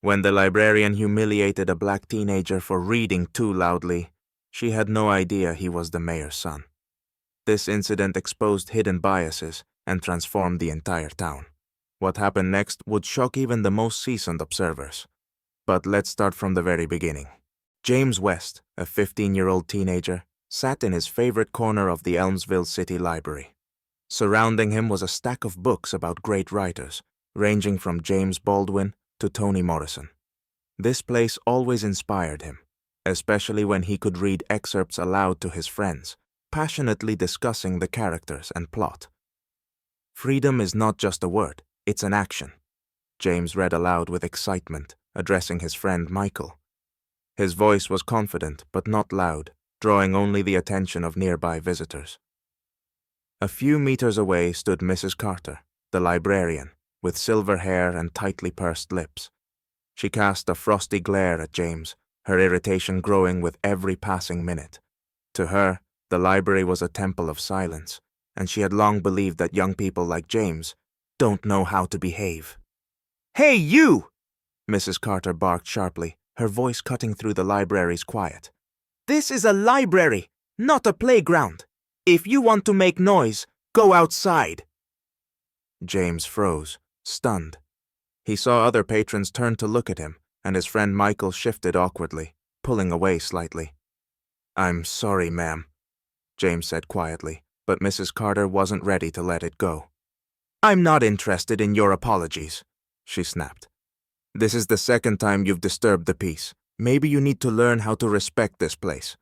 When the librarian humiliated a black teenager for reading too loudly, she had no idea he was the mayor's son. This incident exposed hidden biases and transformed the entire town. What happened next would shock even the most seasoned observers. But let's start from the very beginning. James West, a 15-year-old teenager, sat in his favorite corner of the Elmsville City Library. Surrounding him was a stack of books about great writers, ranging from James Baldwin to Toni Morrison. This place always inspired him, especially when he could read excerpts aloud to his friends, passionately discussing the characters and plot. Freedom is not just a word, it's an action. James read aloud with excitement, addressing his friend Michael. His voice was confident but not loud, drawing only the attention of nearby visitors. A few meters away stood Mrs. Carter, the librarian, with silver hair and tightly pursed lips. She cast a frosty glare at James, her irritation growing with every passing minute. To her, the library was a temple of silence, and she had long believed that young people like James don't know how to behave. "Hey, you!" Mrs. Carter barked sharply, her voice cutting through the library's quiet. "This is a library, not a playground. If you want to make noise, go outside." James froze, stunned. He saw other patrons turn to look at him, and his friend Michael shifted awkwardly, pulling away slightly. "I'm sorry, ma'am," James said quietly, but Mrs. Carter wasn't ready to let it go. "I'm not interested in your apologies," she snapped. "This is the second time you've disturbed the peace. Maybe you need to learn how to respect this place."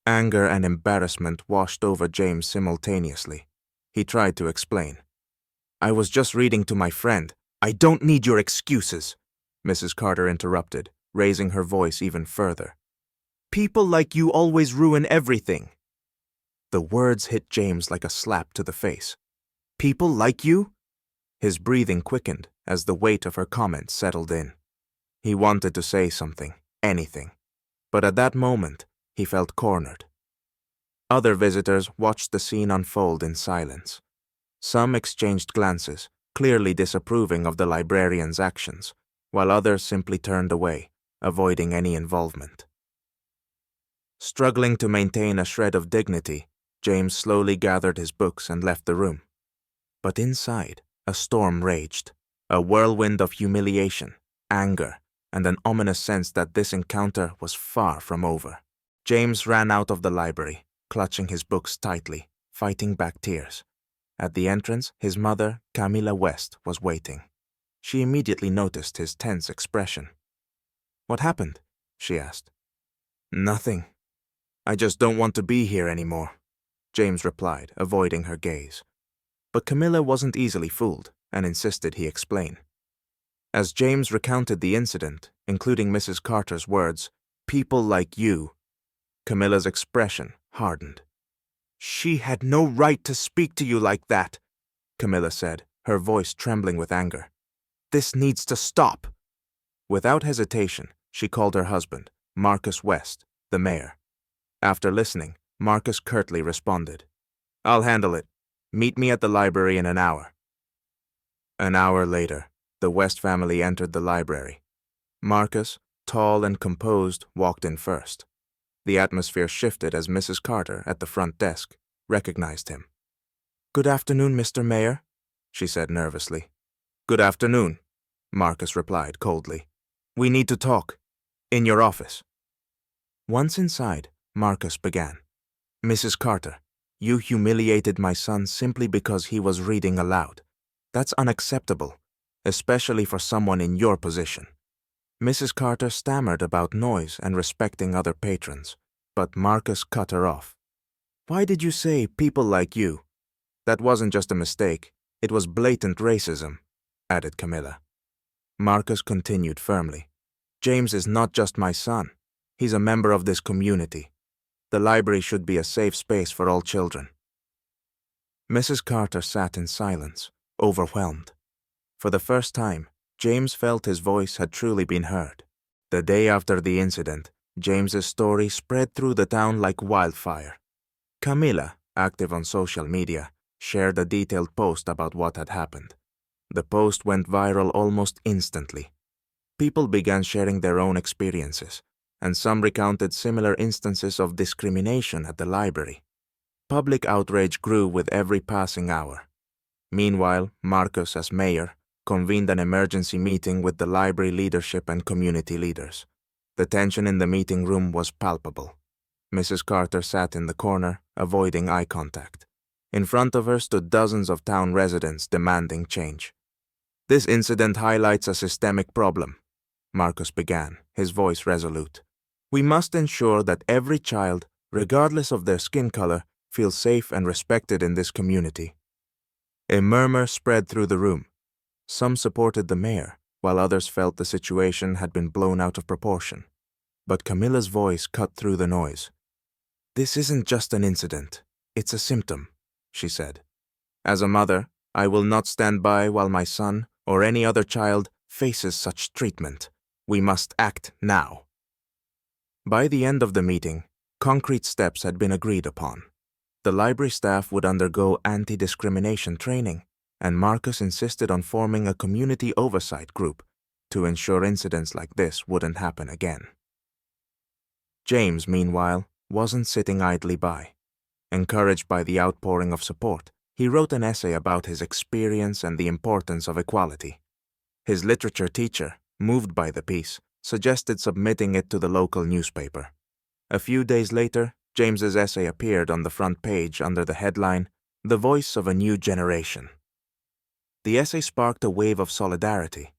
Anger and embarrassment washed over James simultaneously. He tried to explain. "I was just reading to my friend. I don't need your excuses," Mrs. Carter interrupted, raising her voice even further. "People like you always ruin everything." The words hit James like a slap to the face. "People like you?" His breathing quickened as the weight of her comment settled in. He wanted to say something, anything, but at that moment, he felt cornered. Other visitors watched the scene unfold in silence. Some exchanged glances, clearly disapproving of the librarian's actions, while others simply turned away, avoiding any involvement. Struggling to maintain a shred of dignity, James slowly gathered his books and left the room. But inside, a storm raged, a whirlwind of humiliation, anger, and an ominous sense that this encounter was far from over. James ran out of the library, clutching his books tightly, fighting back tears. At the entrance, his mother, Camilla West, was waiting. She immediately noticed his tense expression. "What happened?" she asked. "Nothing. I just don't want to be here anymore," James replied, avoiding her gaze. But Camilla wasn't easily fooled and insisted he explain. As James recounted the incident, including Mrs. Carter's words, "People like you," Camilla's expression hardened. "She had no right to speak to you like that," Camilla said, her voice trembling with anger. "This needs to stop." Without hesitation, she called her husband, Marcus West, the mayor. After listening, Marcus curtly responded, "I'll handle it. Meet me at the library in an hour." An hour later, the West family entered the library. Marcus, tall and composed, walked in first. The atmosphere shifted as Mrs. Carter, at the front desk, recognized him. "Good afternoon, Mr. Mayor," she said nervously. "Good afternoon," Marcus replied coldly. "We need to talk. In your office." Once inside, Marcus began. "Mrs. Carter, you humiliated my son simply because he was reading aloud. That's unacceptable, especially for someone in your position." Mrs. Carter stammered about noise and respecting other patrons, but Marcus cut her off. "Why did you say people like you? That wasn't just a mistake, it was blatant racism," added Camilla. Marcus continued firmly. "James is not just my son. He's a member of this community. The library should be a safe space for all children." Mrs. Carter sat in silence, overwhelmed. For the first time, James felt his voice had truly been heard. The day after the incident, James's story spread through the town like wildfire. Camilla, active on social media, shared a detailed post about what had happened. The post went viral almost instantly. People began sharing their own experiences, and some recounted similar instances of discrimination at the library. Public outrage grew with every passing hour. Meanwhile, Marcus, as mayor, convened an emergency meeting with the library leadership and community leaders. The tension in the meeting room was palpable. Mrs. Carter sat in the corner, avoiding eye contact. In front of her stood dozens of town residents demanding change. "This incident highlights a systemic problem," Marcus began, his voice resolute. "We must ensure that every child, regardless of their skin color, feels safe and respected in this community." A murmur spread through the room. Some supported the mayor, while others felt the situation had been blown out of proportion. But Camilla's voice cut through the noise. "This isn't just an incident, it's a symptom," she said. "As a mother, I will not stand by while my son or any other child faces such treatment. We must act now." By the end of the meeting, concrete steps had been agreed upon. The library staff would undergo anti-discrimination training, and Marcus insisted on forming a community oversight group to ensure incidents like this wouldn't happen again. James, meanwhile, wasn't sitting idly by. Encouraged by the outpouring of support, he wrote an essay about his experience and the importance of equality. His literature teacher, moved by the piece, suggested submitting it to the local newspaper. A few days later, James's essay appeared on the front page under the headline, "The Voice of a New Generation." The essay sparked a wave of solidarity.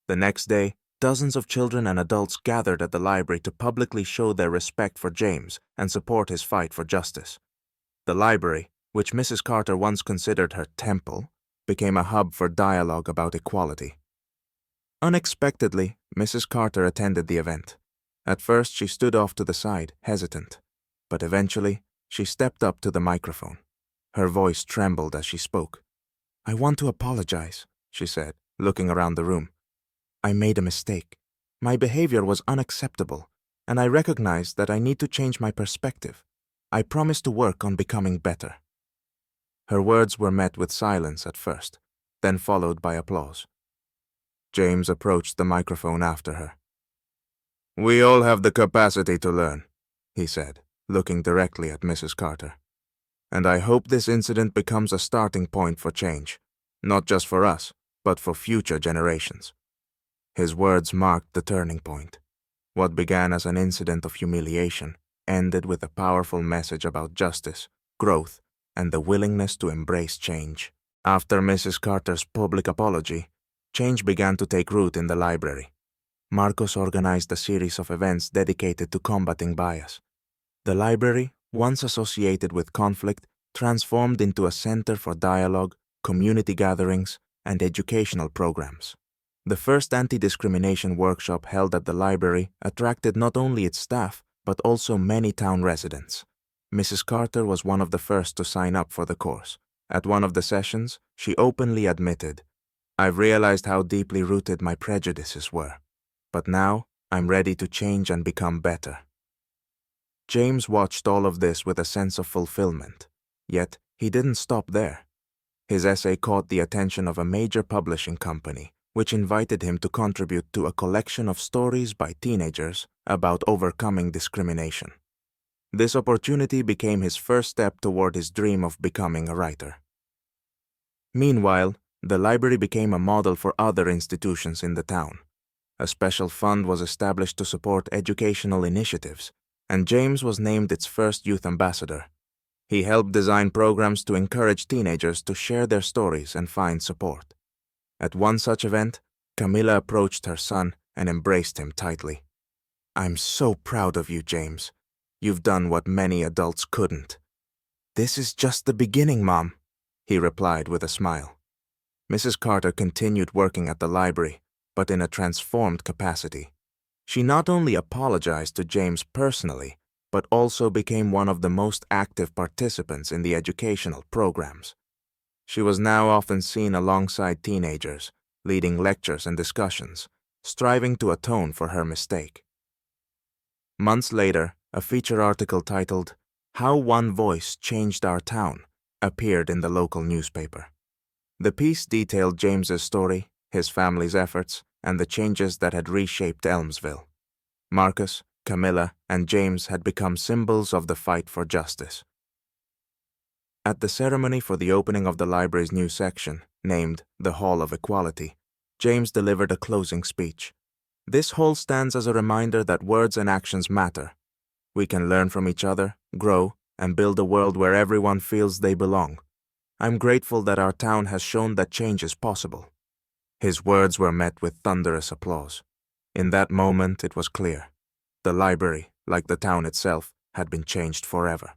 The next day, dozens of children and adults gathered at the library to publicly show their respect for James and support his fight for justice. The library, which Mrs. Carter once considered her temple, became a hub for dialogue about equality. Unexpectedly, Mrs. Carter attended the event. At first, she stood off to the side, hesitant. But eventually, she stepped up to the microphone. Her voice trembled as she spoke. "I want to apologize," she said, looking around the room. "I made a mistake. My behavior was unacceptable, and I recognize that I need to change my perspective. I promise to work on becoming better." Her words were met with silence at first, then followed by applause. James approached the microphone after her. "We all have the capacity to learn," he said, looking directly at Mrs. Carter. "And I hope this incident becomes a starting point for change, not just for us, but for future generations." His words marked the turning point. What began as an incident of humiliation ended with a powerful message about justice, growth, and the willingness to embrace change. After Mrs. Carter's public apology, change began to take root in the library. Marcus organized a series of events dedicated to combating bias. The library, once associated with conflict, transformed into a center for dialogue, community gatherings, and educational programs. The first anti-discrimination workshop held at the library attracted not only its staff, but also many town residents. Mrs. Carter was one of the first to sign up for the course. At one of the sessions, she openly admitted, "I've realized how deeply rooted my prejudices were, but now I'm ready to change and become better." James watched all of this with a sense of fulfillment, yet he didn't stop there. His essay caught the attention of a major publishing company, which invited him to contribute to a collection of stories by teenagers about overcoming discrimination. This opportunity became his first step toward his dream of becoming a writer. Meanwhile, the library became a model for other institutions in the town. A special fund was established to support educational initiatives, and James was named its first youth ambassador. He helped design programs to encourage teenagers to share their stories and find support. At one such event, Camilla approached her son and embraced him tightly. "I'm so proud of you, James. You've done what many adults couldn't." "This is just the beginning, Mom," he replied with a smile. Mrs. Carter continued working at the library, but in a transformed capacity. She not only apologized to James personally, but also became one of the most active participants in the educational programs. She was now often seen alongside teenagers, leading lectures and discussions, striving to atone for her mistake. Months later, a feature article titled, "How One Voice Changed Our Town," appeared in the local newspaper. The piece detailed James's story, his family's efforts, and the changes that had reshaped Elmsville. Marcus, Camilla, and James had become symbols of the fight for justice. At the ceremony for the opening of the library's new section, named the Hall of Equality, James delivered a closing speech. This hall stands as a reminder that words and actions matter. We can learn from each other, grow, and build a world where everyone feels they belong. I'm grateful that our town has shown that change is possible. His words were met with thunderous applause. In that moment, it was clear. The library, like the town itself, had been changed forever.